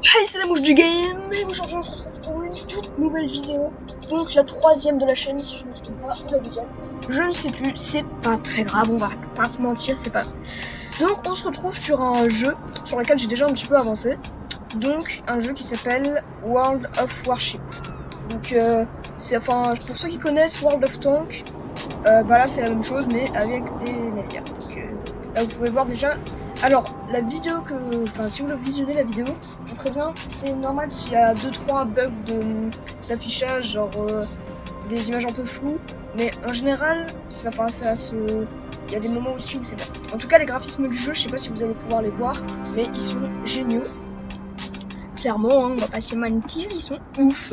Hey, c'est la mouche du game, et aujourd'hui on se retrouve pour une toute nouvelle vidéo. Donc la troisième de la chaîne si je ne me trompe pas, ou la deuxième. Je ne sais plus, c'est pas très grave, on va pas se mentir, c'est pas grave. Donc on se retrouve sur un jeu sur lequel j'ai déjà un petit peu avancé. Donc un jeu qui s'appelle World of Warship. Donc c'est, enfin, pour ceux qui connaissent World of Tanks, bah là c'est la même chose mais avec des navires. Donc là vous pouvez voir déjà. Alors la vidéo que, enfin si vous visionnez la vidéo, je vous préviens, c'est normal s'il y a 2-3 bugs d'affichage, genre des images un peu floues, mais en général ça passe à se... Il y a des moments aussi où c'est bien. En tout cas les graphismes du jeu, je sais pas si vous allez pouvoir les voir, mais ils sont géniaux. Clairement, hein, on va pas se mentir, ils sont ouf.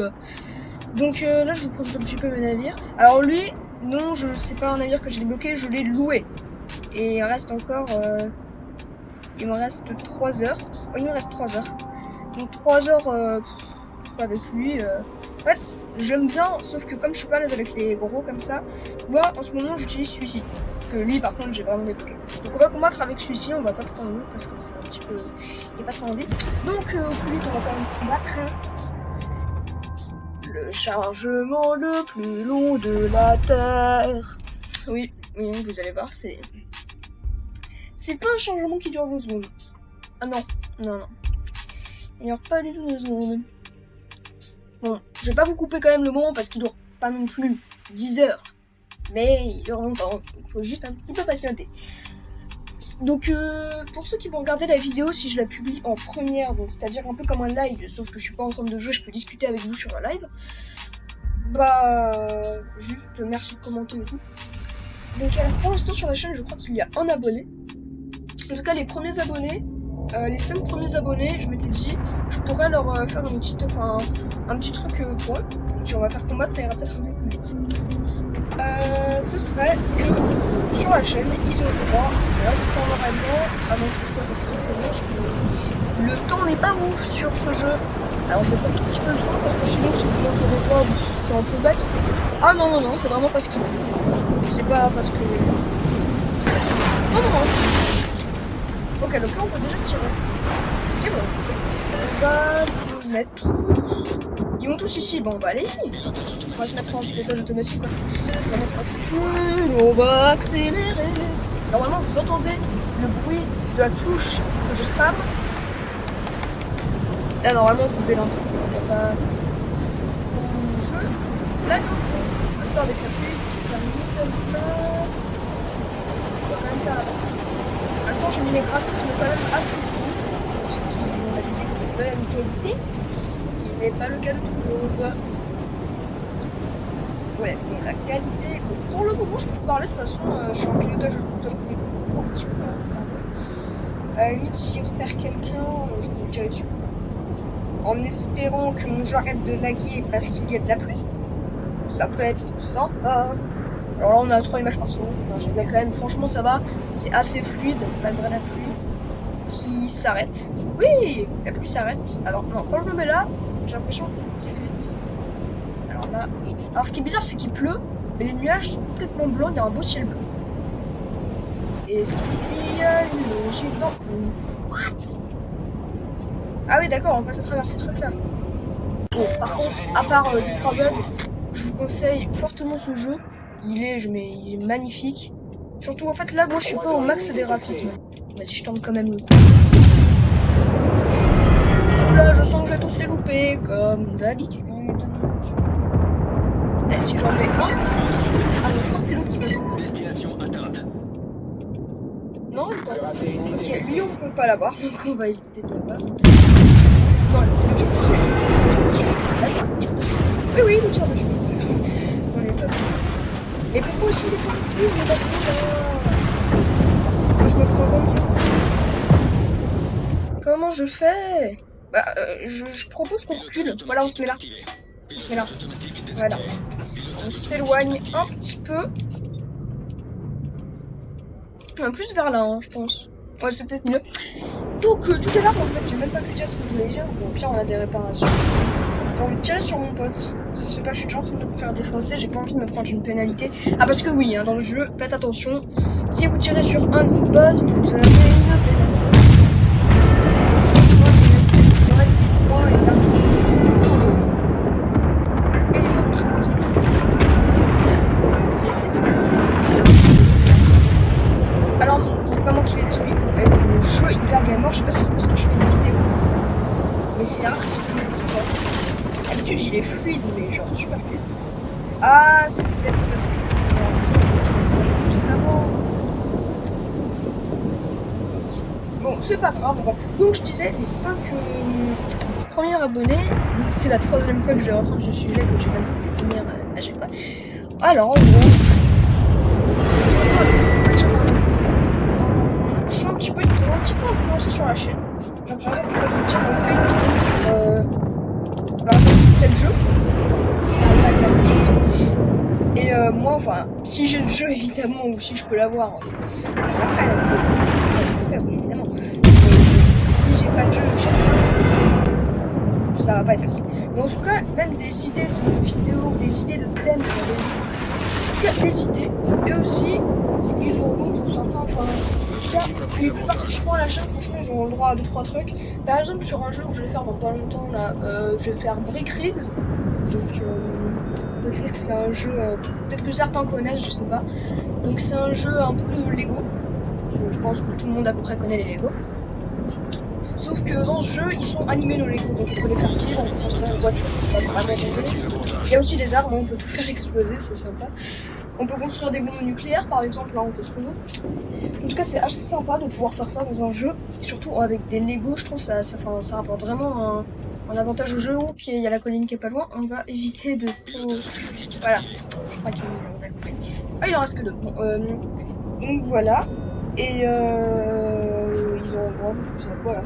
Donc là je vous présente un petit peu le navire. Alors lui, non, c'est pas un navire que j'ai débloqué, je l'ai loué. Et il reste encore... il me reste 3 heures. Oh, il me reste 3 heures. Donc 3 heures avec lui. En fait, j'aime bien, sauf que comme je suis pas à l'aise avec les gros comme ça, moi en ce moment j'utilise celui-ci. Que lui par contre j'ai vraiment débloqué. Donc on va combattre avec celui-ci, on va pas prendre l'autre parce que c'est un petit peu... il n'y a pas trop envie. Donc au plus vite on va quand même combattre. Le chargement le plus long de la Terre. Oui, vous allez voir, c'est pas un chargement qui dure 2 secondes. Ah non, non. Il dure pas du tout 2 secondes. Bon, je vais pas vous couper quand même le moment parce qu'il dure pas non plus 10 heures. Mais il dure longtemps, il faut juste un petit peu patienter. Donc pour ceux qui vont regarder la vidéo, si je la publie en première, donc c'est-à-dire un peu comme un live, sauf que je suis pas en train de jouer, je peux discuter avec vous sur un live. Bah juste merci de commenter et tout. Donc alors pour l'instant sur la chaîne je crois qu'il y a un abonné. En tout cas les premiers abonnés, les 5 premiers abonnés, je m'étais dit je pourrais leur faire un petit truc pour eux. Donc on va faire combattre, ça ira peut-être un peu plus vite. Ce serait que sur la chaîne ils ont le droit, là c'est ça en normalement, avant que ce soit parce que le temps n'est pas ouf sur ce jeu. Alors je baisse un tout petit peu le son parce que sinon si vous m'entendez pas, je suis un peu bête. Ah non, c'est vraiment parce que... c'est pas parce que... Non. Ok, donc là on peut déjà tirer. Ok, bon. On va se mettre... Ils vont tous ici, bon on va aller ici. On va se mettre en pilotage automatique quoi. On va mettre un... on va accélérer. Normalement vous entendez le bruit de la touche que je spam. Là normalement vous pouvez l'entendre. Il n'y a pas... Là non. Attends avec la pluie, ça m'étonne pas. On va quand même faire la partie. En même temps j'ai mis les graphismes quand même assez beaux. Pour ceux qui ont la vidéo de la même qualité. Il n'est pas le cas de tout le monde. Ouais, bon la qualité. Bon, pour le moment je peux parler de toute façon, je suis en pilotage automatique. À la limite s'il repère quelqu'un, je peux le tirer dessus. En espérant que mon jeu arrête de laguer parce qu'il y a de la pluie. Ça peut être sympa. Alors là on a 3 images par seconde. Enfin, je rigole quand même, franchement ça va. C'est assez fluide malgré la pluie qui s'arrête. Oui, la pluie s'arrête. Alors non, quand je me mets là, j'ai l'impression qu'il fait... Alors là... Alors ce qui est bizarre c'est qu'il pleut, mais les nuages sont complètement blancs, il y a un beau ciel bleu. Et ce qu'il y a le givant... What? Ah oui d'accord, on passe à travers ces trucs là. Bon, par contre, à part les 3 bugs, je vous conseille fortement ce jeu. Il est magnifique. Surtout en fait là, moi je suis pas au max des graphismes. Vas-y, je tente quand même le coup. Là, je sens que je vais tous les louper, comme d'habitude. Et si j'en mets un... Ah non, je crois que c'est l'autre qui passe. Non, il pas. Ok, lui on peut pas l'avoir, donc on va éviter de l'avoir. Non, le tir dessus. Oui, le tir dessus. On est pas. Et pourquoi aussi les confus, les batteries là? Je me prends combien? Comment je fais? Bah, je propose qu'on recule. Voilà, on se met là. On se met là. Voilà. On s'éloigne un petit peu. Plus vers là, hein, je pense. Ouais, c'est peut-être mieux. Donc, tout à l'heure, en fait, j'ai même pas pu dire ce que je voulais dire. Bon, au pire, on a des réparations. J'ai envie de tirer sur mon pote. Ça se fait pas, je suis déjà en train de me faire défoncer. J'ai pas envie de me prendre une pénalité. Ah, parce que oui, hein, dans le jeu, faites attention. Si vous tirez sur un de vos potes, vous avez une pénalité. c'est rare qu'il me ça. D'habitude il est fluide, mais genre super fluide. Ah, c'est peut-être parce que juste avant. Bon, c'est pas grave. Donc je disais les 5 premiers abonnés. C'est la 3e fois que je reprends ce sujet que j'ai même pu finir à chaque fois. Alors en gros, je suis un petit peu influencé sur la chaîne. Donc, par exemple, on fait une vidéo sur par exemple sur tel jeu. Ça va être la même chose. Et moi, enfin, si j'ai le jeu évidemment, ou si je peux l'avoir, après la vidéo, ça je peux faire, évidemment. Mais si j'ai pas de jeu, ça va pas être facile. Mais en tout cas, même des idées de vidéos, des idées de thèmes sur les jeux, en tout cas des idées, et aussi, ils auront pour certains, enfin, en tout cas, les participants à la chaîne, franchement, ils auront le droit à 2-3 trucs. Par exemple, sur un jeu que je vais faire dans pas longtemps, là, je vais faire Brick Rigs. Donc, c'est un jeu, peut-être que certains connaissent, je sais pas. Donc, c'est un jeu un peu Lego. Je pense que tout le monde à peu près connaît les Lego. Sauf que dans ce jeu, ils sont animés nos Lego, donc on peut les faire vivre, on peut construire une voiture, on peut vraiment tomber. Il y a aussi des armes, on peut tout faire exploser, c'est sympa. On peut construire des bombes nucléaires, par exemple, là on fait ce qu'on veut. En tout cas, c'est assez sympa de pouvoir faire ça dans un jeu, surtout avec des Lego, je trouve ça apporte vraiment un avantage au jeu. Ok, il y a la colline qui est pas loin, on va éviter de trop... Voilà, je crois qu'on a compris. Ah, il en reste que 2. Bon, donc voilà. Et ils ont le droit de... Voilà.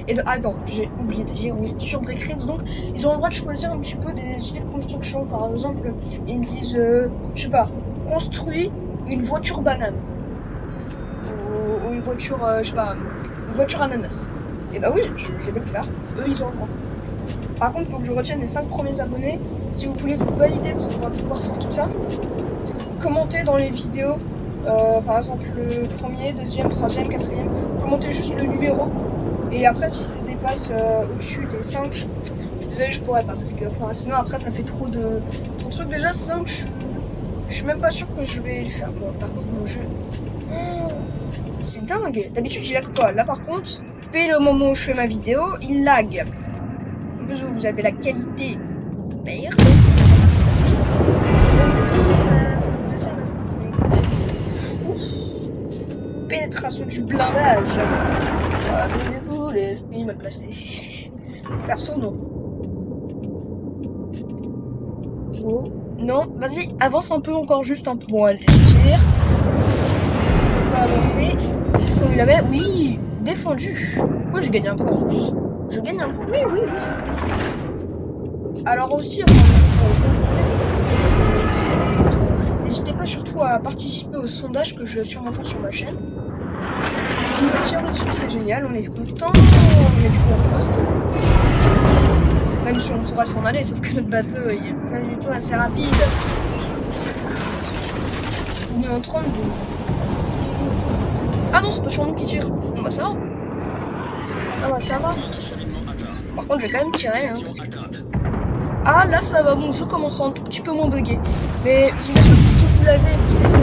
Et attends, j'ai oublié de dire, oui, sur Brick Rigs, donc, ils ont le droit de choisir un petit peu des idées de construction. Par exemple, ils me disent, je sais pas, construis une voiture banane. Ou une voiture, je sais pas, une voiture ananas. Et bah oui, je vais le faire. Eux, ils ont le droit. Par contre, il faut que je retienne les 5 premiers abonnés. Si vous voulez vous valider pour pouvoir faire tout ça, commentez dans les vidéos, par exemple le premier, deuxième, troisième, quatrième, commentez juste le numéro. Et après, si ça dépasse au-dessus des 5, je suis désolée, je pourrais pas. Parce que sinon, après, ça fait trop de trucs. Déjà, 5, je suis même pas sûr que je vais le faire. Bon, par contre, mon jeu... C'est dingue. D'habitude, il lag pas. Là, par contre, depuis le moment où je fais ma vidéo, il lag. En plus, vous avez la qualité de merde. Ça m'impressionne un petit peu. Pénétration du blindage. Abonnez-vous, l'esprit mal placé. Perso, non. Oh. Non, vas-y, avance un peu encore, juste un peu. Bon, allez, je tire. Est-ce qu'il peut pas avancer? Est-ce qu'on lui la met? Oui, défendu. Pourquoi je gagne un point en plus? Je gagne un point? Oui, c'est bon. Alors aussi, n'hésitez pas surtout à participer au sondage que je vais sûrement faire sur ma chaîne. On va tirer dessus, c'est génial, on est content, on est du coup en poste. Même si on pourra s'en aller, sauf que notre bateau il est pas du tout assez rapide. On est en 32. Ah non, c'est pas sur nous qui tire. Bon bah ça va. Ça va. Par contre, je vais quand même tirer, hein, parce que... Ah, là ça va, mon jeu commence un tout petit peu moins bugué. Mais je vous assure que si vous l'avez et que vous avez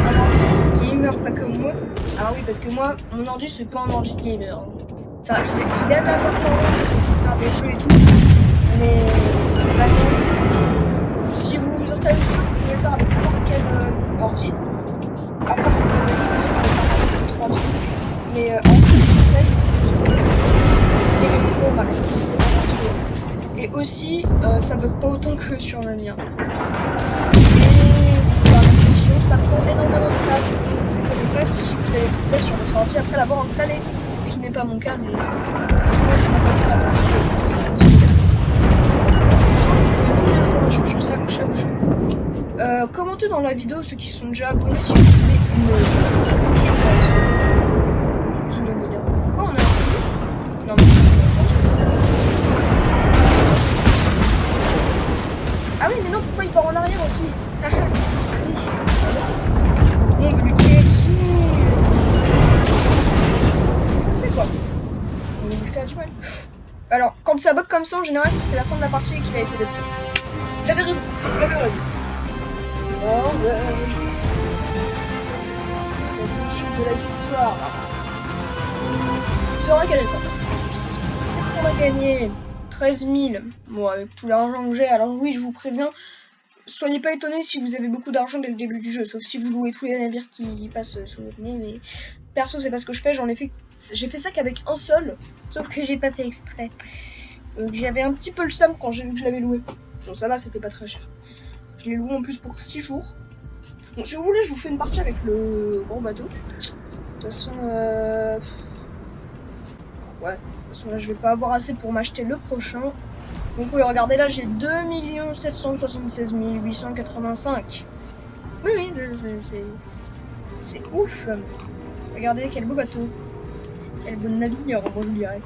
un ordi gamer pas comme moi... Alors oui, parce que moi, mon ordi c'est pas un ordi gamer. Ça, il a de la performance pour faire des jeux et tout. Mais vraiment, si vous installez le jeu, vous pouvez le faire avec n'importe quel ordi. Après, vous pouvez le faire sur les ordi. Mais ensuite, je conseille et mettez-le au max, si c'est pas partout. Et aussi, ça bug pas autant que sur le mien. Et la précision, ça prend énormément de place. Vous inquiétez pas si vous avez de place sur votre ordi après l'avoir installé. Ce qui n'est pas mon cas, mais franchement, je m'attends pas à tout sur ça, chaque jeu. Commentez dans la vidéo ceux qui sont déjà abonnés si vous voulez une sur la chaîne. Oh, on a un non, mais ah oui, mais non, pourquoi il part en arrière aussi? Ah oui. On veut lui tirer dessus. C'est quoi? On veut lui faire du mal. Alors, quand ça bug comme ça, en général, c'est la fin de la partie et qu'il a été détruit. J'avais raison. Oh ouais. La musique de la victoire. Tu sauras quelle est le temps. Qu'est-ce qu'on pas gagné 13 000. Bon, avec tout l'argent que j'ai, alors oui, je vous préviens, soyez pas étonnés si vous avez beaucoup d'argent dès le début du jeu, sauf si vous louez tous les navires qui passent sous votre nez, mais perso, c'est pas ce que je fais, j'ai fait ça qu'avec un seul, sauf que j'ai pas fait exprès. Donc j'avais un petit peu le seum quand j'ai vu que je l'avais loué. Bon, ça va, c'était pas très cher. Je l'ai loué en plus pour 6 jours. Bon, si vous voulez, je vous fais une partie avec le gros bateau. De toute façon, ouais. De toute façon, là, je vais pas avoir assez pour m'acheter le prochain. Donc, oui, regardez, là, j'ai 2 776 885. Oui, c'est ouf. Regardez, quel beau bateau. Quel beau navire, moi, je dirais.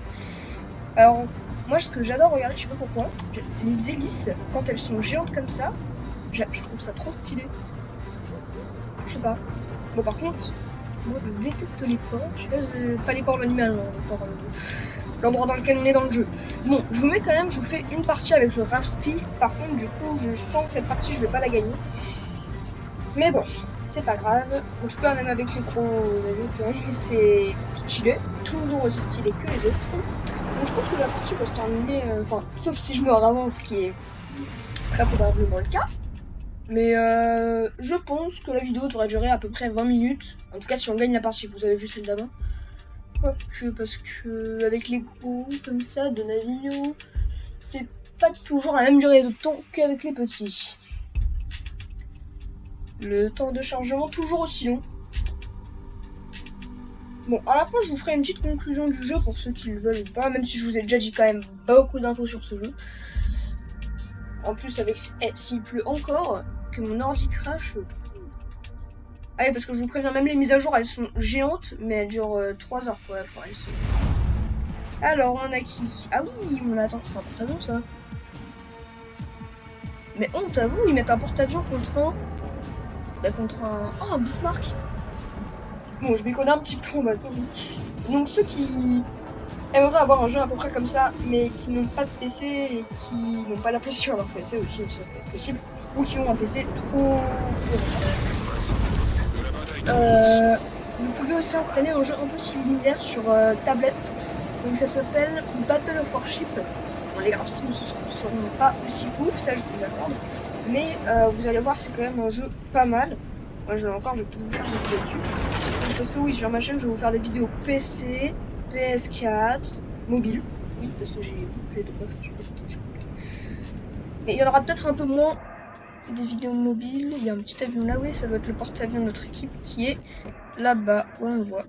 Alors, moi, ce que j'adore regarder, je sais pas pourquoi, les hélices, quand elles sont géantes comme ça, je trouve ça trop stylé. Je sais pas. Bon, par contre, moi je déteste les ports. Je sais pas les ports de l'animal, l'endroit dans lequel on est dans le jeu. Bon, je vous mets quand même, je vous fais une partie avec le Rafspeed. Par contre, du coup, je sens que cette partie, je vais pas la gagner. Mais bon, c'est pas grave. En tout cas, même avec les gros navires, c'est stylé. Toujours aussi stylé que les autres. Donc, je pense que la partie va se terminer, sauf si je meurs avant, ce qui est très probablement le cas. Mais je pense que la vidéo devrait durer à peu près 20 minutes. En tout cas, si on gagne la partie, vous avez vu celle d'avant. Quoique, parce que avec les gros comme ça de navires, c'est pas toujours la même durée de temps qu'avec les petits. Le temps de chargement toujours aussi long. Bon, à la fin, je vous ferai une petite conclusion du jeu pour ceux qui le veulent ou pas, même si je vous ai déjà dit quand même beaucoup d'infos sur ce jeu. En plus, avec s'il pleut encore, que mon ordi crash. Ah oui, parce que je vous préviens, même les mises à jour, elles sont géantes, mais elles durent 3 heures pour la fois. Alors, on a qui? Ah oui, on attend, c'est un porte-avions ça. Mais honte à vous, ils mettent un porte-avions contre un... Oh, un Bismarck. Bon, je m'y connais un petit peu en bateau. Donc ceux qui aimeraient avoir un jeu à peu près comme ça, mais qui n'ont pas de PC et qui n'ont pas la place sur leur PC aussi, ça peut être possible, ou qui ont un PC trop vous pouvez aussi installer un jeu un peu similaire sur tablette. Donc ça s'appelle Battle of Warship. Bon, les graphismes ne seront pas aussi ouf, ça je vous l'accorde, mais vous allez voir, c'est quand même un jeu pas mal. Moi je l'ai encore, je vais peut-être vous faire des vidéos dessus. Parce que oui, sur ma chaîne, je vais vous faire des vidéos PC, PS4, mobile. Oui, parce que j'ai les deux. Mais il y en aura peut-être un peu moins des vidéos mobiles. Il y a un petit avion là, oui, ça doit être le porte-avions de notre équipe qui est là-bas, où on le voit.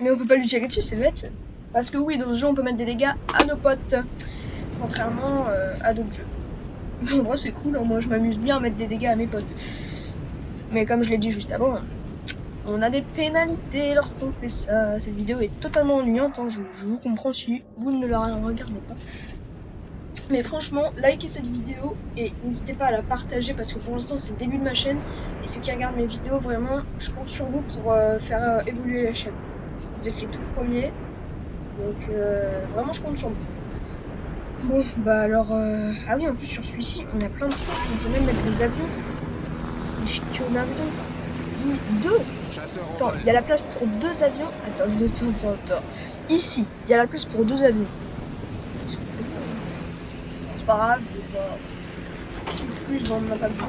Mais on peut pas lui tirer dessus, c'est bête. Parce que oui, dans ce jeu, on peut mettre des dégâts à nos potes. Contrairement à d'autres jeux. En vrai, c'est cool, hein. Moi je m'amuse bien à mettre des dégâts à mes potes. Mais comme je l'ai dit juste avant, on a des pénalités lorsqu'on fait ça. Cette vidéo est totalement ennuyante, hein. Je vous comprends si vous ne la regardez pas. Mais franchement, likez cette vidéo et n'hésitez pas à la partager parce que pour l'instant c'est le début de ma chaîne. Et ceux qui regardent mes vidéos, vraiment, je compte sur vous pour faire évoluer la chaîne. Vous êtes les tout premiers. Donc vraiment, je compte sur vous. Bon, bah alors... Ah oui, en plus sur celui-ci, on a plein de trucs. On peut même mettre des avions. Des ch'tis en avion. Oui, 2. Attends, il y a la place pour 2 avions. Attends. Ici, il y a la place pour 2 avions. C'est pas grave, je vais pas plus dans ma pavillon.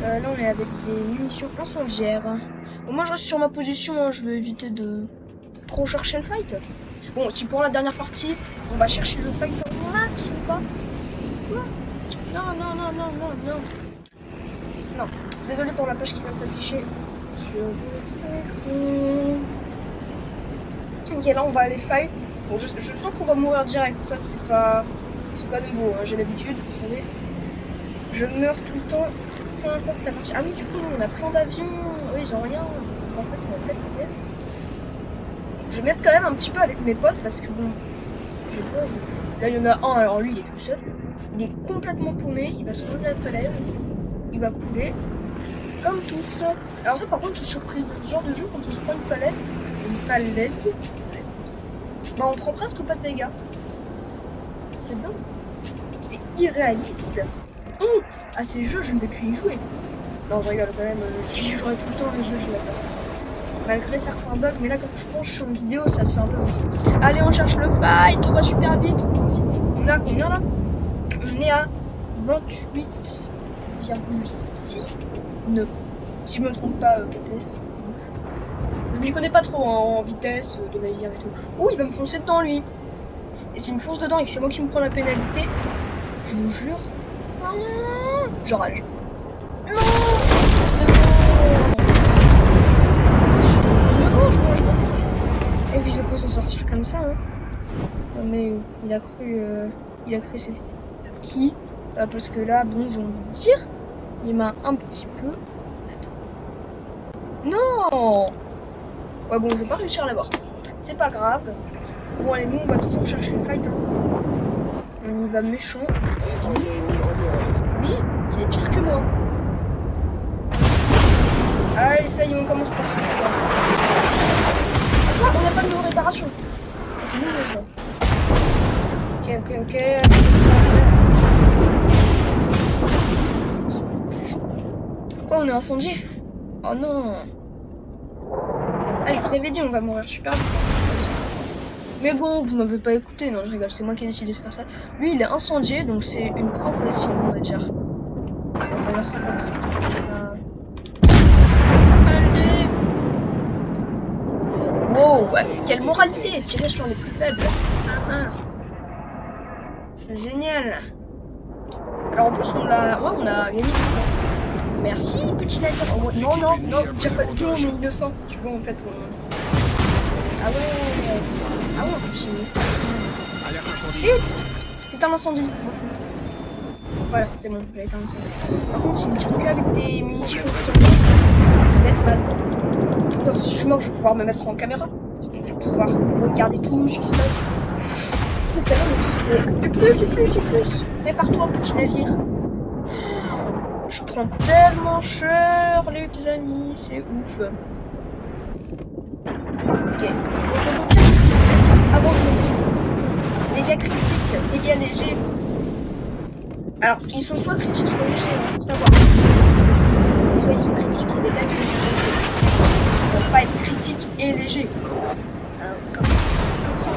Là, on est avec des munitions incendiaires. Bon, moi, je reste sur ma position. Hein. Je vais éviter de trop chercher le fight. Bon, si pour la dernière partie, on va chercher le fight en max ou pas? Quoi? Non. Non. Désolé pour la page qui vient de s'afficher sur votre écran. Ok, là on va aller fight. Bon, je sens qu'on va mourir direct. Ça, c'est pas nouveau. Hein. J'ai l'habitude, vous savez. Je meurs tout le temps. Peu importe la partie. Ah oui, du coup, on a plein d'avions. Oui, ils ont rien. En fait, on va peut-être les mettre. Je vais mettre quand même un petit peu avec mes potes parce que bon. J'ai peur. Là, il y en a un. Alors lui, il est tout seul. Il est complètement paumé. Il va se relever à la falaise. Il va couler. Comme tous. Alors ça par contre je suis surpris. Ce genre de jeu quand on se prend une falaise, bah on prend presque pas de dégâts. C'est dingue. C'est irréaliste. Honte à ces jeux, je ne vais plus y jouer. Non je rigole quand même, j'y jouerai tout le temps les jeux, je l'adore. Malgré certains bugs, mais là quand je pense que je suis en vidéo, ça te fait un peu mal. Allez, on cherche le fight, on va super vite, on va vite. On est à combien là? On est à 28,6 nœuds. Si je me trompe pas, vitesse. Je m'y connais pas trop en vitesse de navire et tout. Oh, il va me foncer dedans lui. Et s'il me fonce dedans et que c'est moi qui me prends la pénalité, je vous jure, je rage. Non, je mange. Et puis je vais pas s'en sortir comme ça. Hein. Non mais il a cru c'est qui parce que là, bon, j'ai envie de dire, il m'a un petit peu. Attends. Non. Ouais bon, je vais pas réussir à l'avoir. C'est pas grave. Bon allez, nous on va toujours chercher le fight. Hein. On y va méchant. Lui, il est pire que moi. Allez, ça y est, on commence par ce fois. Ah, on n'a pas de nouveau réparation. C'est nouveau ça. Ok. Quoi, on est incendié? Oh non. Ah, je vous avais dit, on va mourir super vite. Mais bon, vous m'avez pas écouté, non, je rigole, c'est moi qui ai décidé de faire ça. Lui, il est incendié, donc c'est une profession, on va dire. On va dire ça comme ça. Allez. Wow, quelle moralité, tirer sur les plus faibles. C'est génial. Alors en plus, on a gagné. Merci, petit navire. Oh, non, tire pas de tout, on est innocent. Tu vois, en fait, Ah ouais, en plus, il est... C'est un incendie, voilà, c'est bon, j'ai été un incendie. Par contre, s'il ne tire plus avec des munitions, je vais être mal. Parce que si je meurs, je vais pouvoir me mettre en caméra. Donc je vais pouvoir regarder tout ce qui se passe. C'est plus. Prépare-toi, petit navire. Je prends tellement cher, les amis, c'est ouf. Ok. Tire. Avant de mourir. Dégâts critiques, dégâts légers. Alors, ils sont soit critiques, soit légers, hein, faut savoir. Soit ils sont critiques, les dégâts sont légers. Ils ne vont pas être critiques et légers. Comme ça.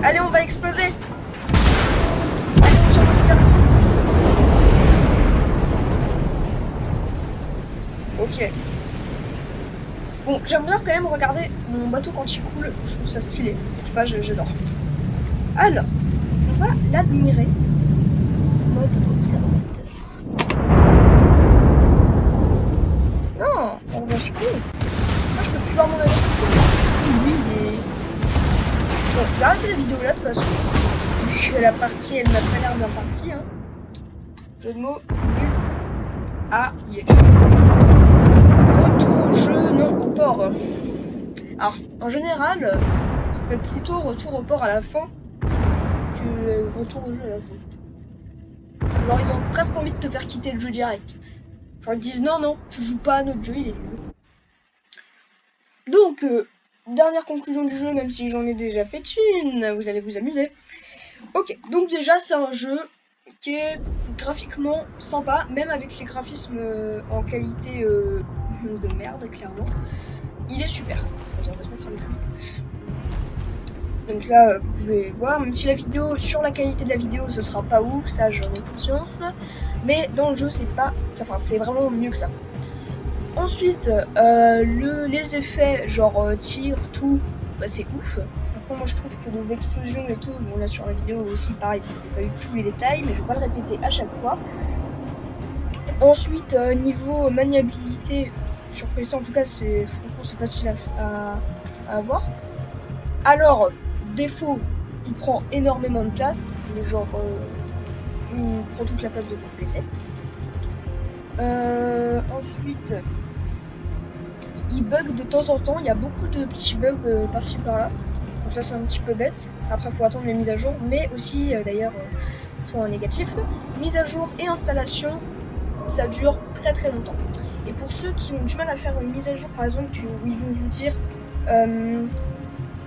Allez, on va exploser. Allez, on tire le terminus. Ok. Bon, j'aime bien quand même regarder mon bateau quand il coule. Je trouve ça stylé. Je sais pas, j'adore. Alors, on va l'admirer. Mode observateur. Non, on va sur lui. Moi, je peux plus voir mon avis. Lui, il est... Bon, je vais arrêter la vidéo là, de toute façon. Vu que la partie, elle m'a pas l'air bien partie. Hein. Jeu de mots, nul. Ah, yeah. Retour au jeu, non, au port. Alors, en général, mais plutôt retour au port à la fin que retour au jeu à la fin. Alors, ils ont presque envie de te faire quitter le jeu direct. Genre, ils disent non, tu joues pas à notre jeu, il est nul. Donc, dernière conclusion du jeu, même si j'en ai déjà fait une, vous allez vous amuser. Ok, donc déjà, c'est un jeu qui est graphiquement sympa, même avec les graphismes en qualité de merde, clairement. Il est super. On va se mettre avec lui. Donc là, vous pouvez voir, même si la vidéo, sur la qualité de la vidéo, ce sera pas ouf, ça j'en ai conscience. Mais dans le jeu, c'est pas... Enfin, c'est vraiment mieux que ça. Ensuite, les effets, genre tir, tout, bah, c'est ouf. Franchement, moi je trouve que les explosions et tout, bon là sur la vidéo aussi, pareil, j'ai pas eu tous les détails, mais je vais pas le répéter à chaque fois. Ensuite, niveau maniabilité, sur PC en tout cas, franchement c'est facile à avoir. Alors, défaut, il prend énormément de place, genre il prend toute la place de mon PC. Ensuite, il bug de temps en temps, il y a beaucoup de petits bugs par-ci par-là. Donc ça c'est un petit peu bête. Après il faut attendre les mises à jour, mais aussi d'ailleurs point négatif, mise à jour et installation, ça dure très très longtemps. Et pour ceux qui ont du mal à faire une mise à jour, par exemple, où ils vont vous dire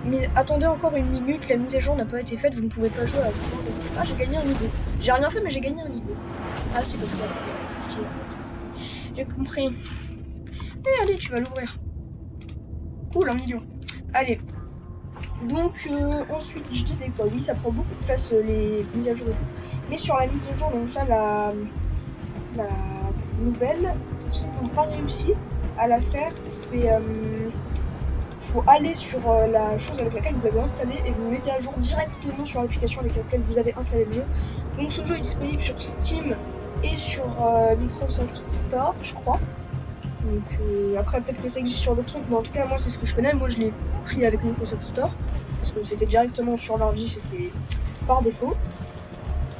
mais attendez encore une minute, la mise à jour n'a pas été faite, vous ne pouvez pas jouer à la vidéo. Ah, j'ai gagné un niveau. J'ai rien fait, mais j'ai gagné un niveau. Ah, c'est parce que j'ai compris. Eh, allez, tu vas l'ouvrir. Cool, 1 million. Allez. Donc ensuite je disais quoi, oui ça prend beaucoup de place les mises à jour et tout. Mais sur la mise à jour, donc là la nouvelle, pour ceux qui n'ont pas réussi à la faire, c'est faut aller sur la chose avec laquelle vous l'avez installé et vous le mettez à jour directement sur l'application avec laquelle vous avez installé le jeu. Donc ce jeu est disponible sur Steam et sur Microsoft Store, je crois. Donc après peut-être que ça existe sur d'autres trucs, mais en tout cas moi c'est ce que je connais. Moi je l'ai pris avec Microsoft Store parce que c'était directement sur l'ordi, c'était par défaut.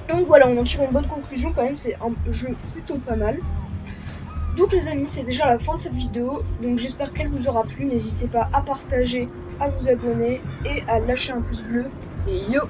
Donc voilà, on en tire une bonne conclusion quand même, c'est un jeu plutôt pas mal. Donc les amis, c'est déjà la fin de cette vidéo, donc j'espère qu'elle vous aura plu. N'hésitez pas à partager, à vous abonner et à lâcher un pouce bleu. Et yo!